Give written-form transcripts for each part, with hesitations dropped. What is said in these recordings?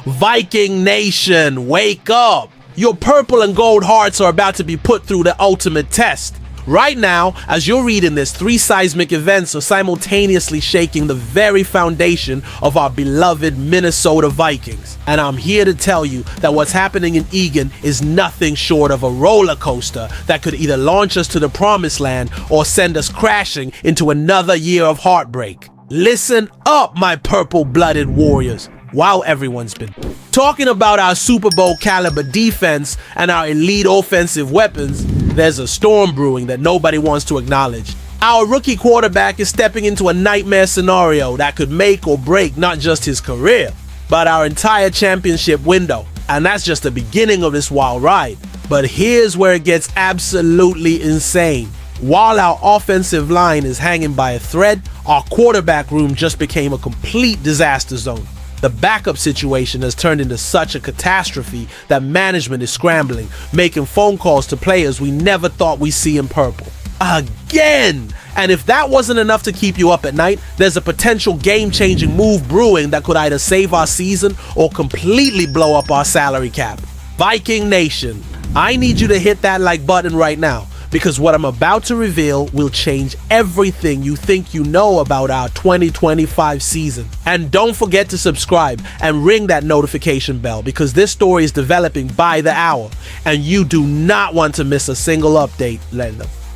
Viking Nation, wake up! Your purple and gold hearts are about to be put through the ultimate test. Right now, as you're reading this, 3 seismic events are simultaneously shaking the very foundation of our beloved Minnesota Vikings. And I'm here to tell you that what's happening in Eagan is nothing short of a roller coaster that could either launch us to the promised land or send us crashing into another year of heartbreak. Listen up, my purple-blooded warriors. Wow, everyone's been talking about our Super Bowl caliber defense and our elite offensive weapons. There's a storm brewing that nobody wants to acknowledge. Our rookie quarterback is stepping into a nightmare scenario that could make or break not just his career, but our entire championship window. And that's just the beginning of this wild ride. But here's where it gets absolutely insane. While our offensive line is hanging by a thread, our quarterback room just became a complete disaster zone. The backup situation has turned into such a catastrophe that management is scrambling, making phone calls to players we never thought we'd see in purple. Again! And if that wasn't enough to keep you up at night, there's a potential game-changing move brewing that could either save our season or completely blow up our salary cap. Viking Nation, I need you to hit that like button right now, because what I'm about to reveal will change everything you think you know about our 2025 season. And don't forget to subscribe and ring that notification bell, because this story is developing by the hour, and you do not want to miss a single update.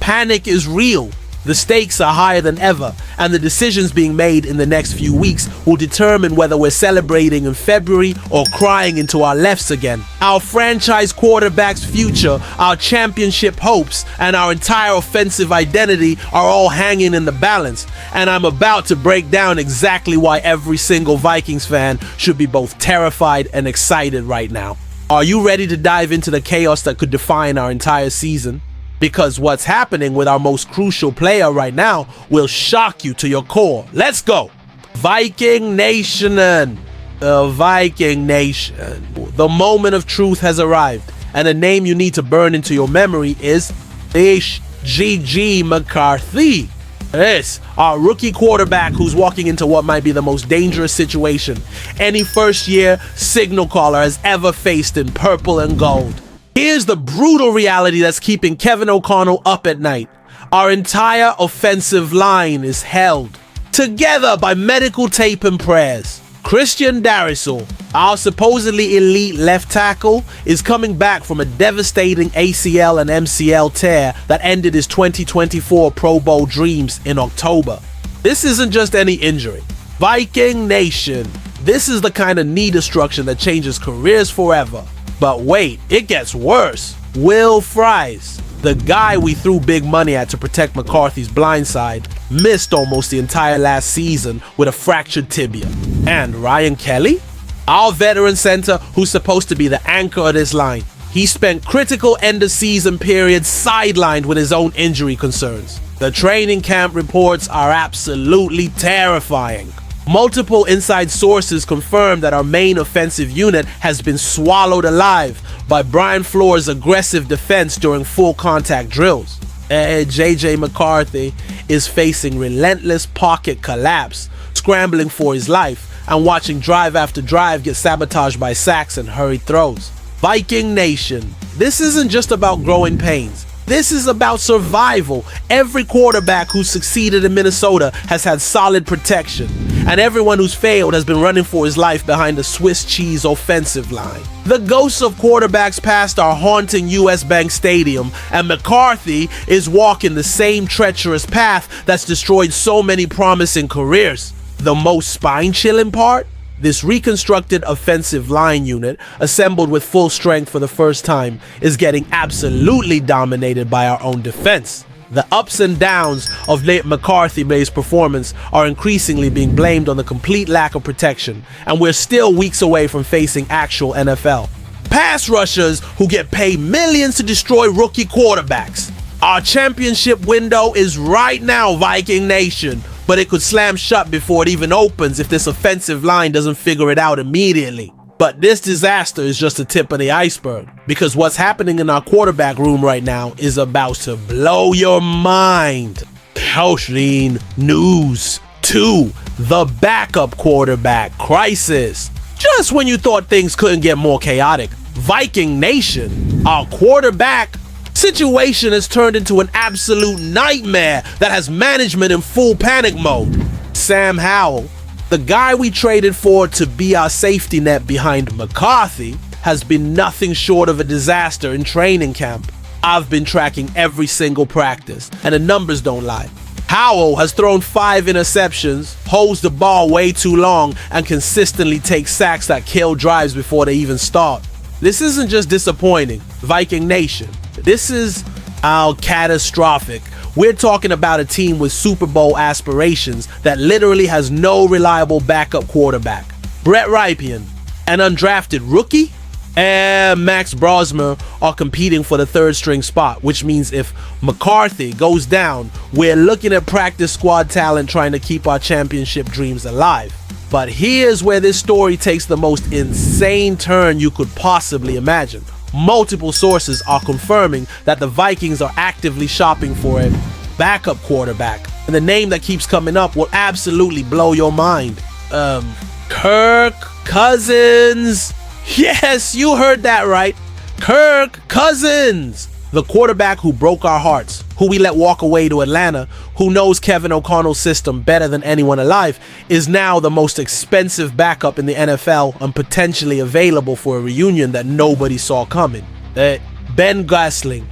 Panic is real. The stakes are higher than ever, and the decisions being made in the next few weeks will determine whether we're celebrating in February or crying into our lefts again. Our franchise quarterback's future, our championship hopes, and our entire offensive identity are all hanging in the balance, and I'm about to break down exactly why every single Vikings fan should be both terrified and excited right now. Are you ready to dive into the chaos that could define our entire season? Because what's happening with our most crucial player right now will shock you to your core. Let's go! Viking Nation. The Viking Nation. The moment of truth has arrived, and the name you need to burn into your memory is G.G. McCarthy. This, our rookie quarterback who's walking into what might be the most dangerous situation any first-year signal caller has ever faced in purple and gold. Here's the brutal reality that's keeping Kevin O'Connell up at night. Our entire offensive line is held together by medical tape and prayers. Christian Darrisaw, our supposedly elite left tackle, is coming back from a devastating ACL and MCL tear that ended his 2024 Pro Bowl dreams in October. This isn't just any injury. Viking Nation, this is the kind of knee destruction that changes careers forever. But wait, it gets worse. Will Fries, the guy we threw big money at to protect McCarthy's blindside, missed almost the entire last season with a fractured tibia. And Ryan Kelly, our veteran center who's supposed to be the anchor of this line, he spent critical end-of-season periods sidelined with his own injury concerns. The training camp reports are absolutely terrifying. Multiple inside sources confirm that our main offensive unit has been swallowed alive by Brian Flores' aggressive defense during full contact drills. JJ McCarthy is facing relentless pocket collapse, scrambling for his life, and watching drive after drive get sabotaged by sacks and hurried throws. Viking Nation, this isn't just about growing pains. This is about survival. Every quarterback who's succeeded in Minnesota has had solid protection, and everyone who's failed has been running for his life behind the Swiss cheese offensive line. The ghosts of quarterbacks past are haunting US Bank Stadium, and McCarthy is walking the same treacherous path that's destroyed so many promising careers. The most spine-chilling part? This reconstructed offensive line unit, assembled with full strength for the first time, is getting absolutely dominated by our own defense. The ups and downs of McCarthy-based performance are increasingly being blamed on the complete lack of protection, and we're still weeks away from facing actual NFL pass rushers who get paid millions to destroy rookie quarterbacks. Our championship window is right now, Viking Nation, but it could slam shut before it even opens if this offensive line doesn't figure it out immediately. But this disaster is just the tip of the iceberg, because what's happening in our quarterback room right now is about to blow your mind. Hauschling News 2, the backup quarterback crisis. Just when you thought things couldn't get more chaotic, Viking Nation, our quarterback situation has turned into an absolute nightmare that has management in full panic mode. Sam Howell, the guy we traded for to be our safety net behind McCarthy, has been nothing short of a disaster in training camp. I've been tracking every single practice, and the numbers don't lie. Howell has thrown 5 interceptions, holds the ball way too long, and consistently takes sacks that kill drives before they even start. This isn't just disappointing, Viking Nation. This is catastrophic. We're talking about a team with Super Bowl aspirations that literally has no reliable backup quarterback. Brett Rypien, an undrafted rookie, and Max Brosmer are competing for the 3rd string spot, which means if McCarthy goes down, we're looking at practice squad talent trying to keep our championship dreams alive. But here's where this story takes the most insane turn you could possibly imagine. Multiple sources are confirming that the Vikings are actively shopping for a backup quarterback, and the name that keeps coming up will absolutely blow your mind. Kirk Cousins. Yes, you heard that right. Kirk Cousins, the quarterback who broke our hearts, who we let walk away to Atlanta, who knows Kevin O'Connell's system better than anyone alive, is now the most expensive backup in the NFL and potentially available for a reunion that nobody saw coming. Ben Gosling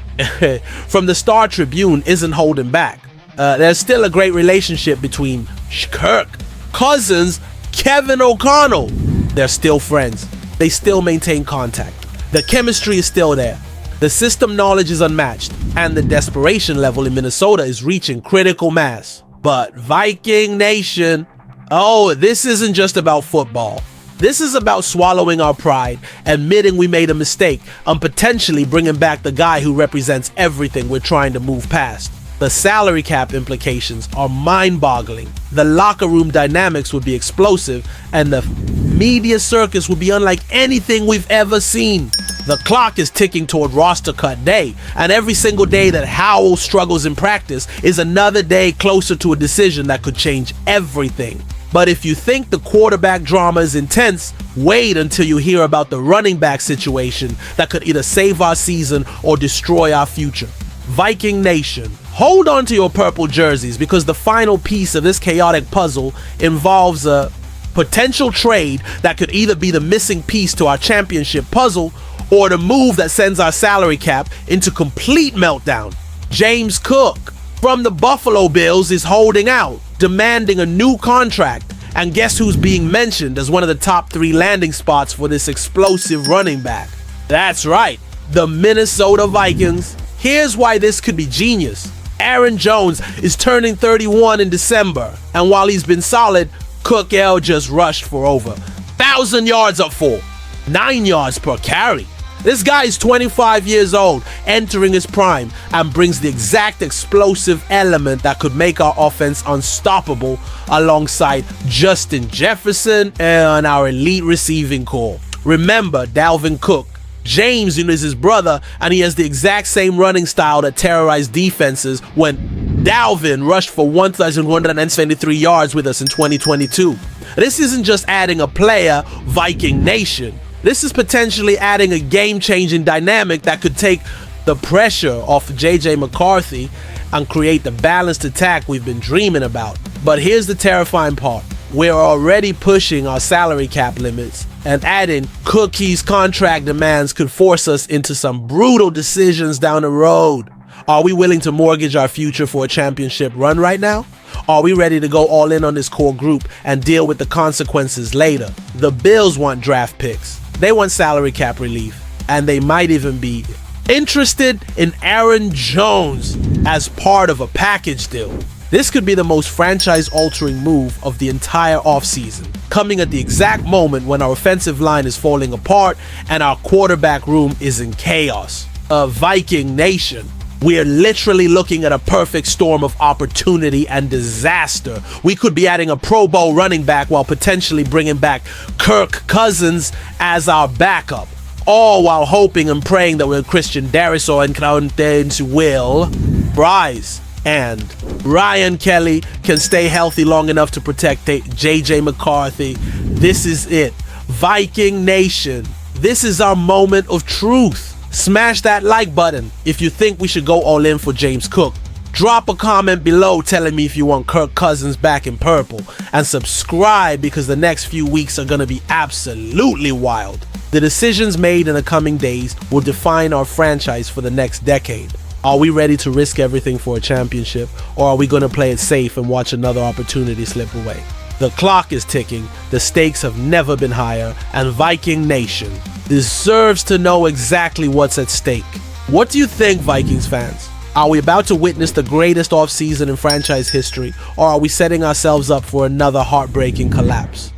from the Star Tribune isn't holding back. There's still a great relationship between Kirk Cousins, Kevin O'Connell. They're still friends. They still maintain contact. The chemistry is still there. The system knowledge is unmatched, and the desperation level in Minnesota is reaching critical mass. But Viking Nation, this isn't just about football. This is about swallowing our pride, admitting we made a mistake, and potentially bringing back the guy who represents everything we're trying to move past. The salary cap implications are mind-boggling. The locker room dynamics would be explosive, and the media circus would be unlike anything we've ever seen. The clock is ticking toward roster cut day, and every single day that Howell struggles in practice is another day closer to a decision that could change everything. But if you think the quarterback drama is intense, wait until you hear about the running back situation that could either save our season or destroy our future. Viking Nation, hold on to your purple jerseys, because the final piece of this chaotic puzzle involves a potential trade that could either be the missing piece to our championship puzzle or the move that sends our salary cap into complete meltdown. James Cook from the Buffalo Bills is holding out, demanding a new contract. And guess who's being mentioned as one of the top 3 landing spots for this explosive running back? That's right, the Minnesota Vikings. Here's why this could be genius. Aaron Jones is turning 31 in December, and while he's been solid, Cook L just rushed for over 1,000 yards up for 9 yards per carry. This guy is 25 years old, entering his prime, and brings the exact explosive element that could make our offense unstoppable alongside Justin Jefferson and our elite receiving core. Remember Dalvin Cook. James is his brother, and he has the exact same running style that terrorized defenses when Dalvin rushed for 1,173 yards with us in 2022. This isn't just adding a player, Viking Nation. This is potentially adding a game-changing dynamic that could take the pressure off JJ McCarthy and create the balanced attack we've been dreaming about. But here's the terrifying part. We're already pushing our salary cap limits, and adding Cookie's contract demands could force us into some brutal decisions down the road. Are we willing to mortgage our future for a championship run right now? Are we ready to go all in on this core group and deal with the consequences later? The Bills want draft picks. They want salary cap relief, and they might even be interested in Aaron Jones as part of a package deal. This could be the most franchise-altering move of the entire offseason, coming at the exact moment when our offensive line is falling apart and our quarterback room is in chaos. A Viking Nation. We're literally looking at a perfect storm of opportunity and disaster. We could be adding a Pro Bowl running back while potentially bringing back Kirk Cousins as our backup, all while hoping and praying that Christian Darrisaw and Crowntains will rise and Ryan Kelly can stay healthy long enough to protect JJ McCarthy. This is it. Viking Nation, this is our moment of truth. Smash that like button if you think we should go all in for James Cook. Drop a comment below telling me if you want Kirk Cousins back in purple. And subscribe because the next few weeks are going to be absolutely wild. The decisions made in the coming days will define our franchise for the next decade. Are we ready to risk everything for a championship, or are we going to play it safe and watch another opportunity slip away? The clock is ticking, the stakes have never been higher, and Viking Nation deserves to know exactly what's at stake. What do you think, Vikings fans? Are we about to witness the greatest offseason in franchise history, or are we setting ourselves up for another heartbreaking collapse?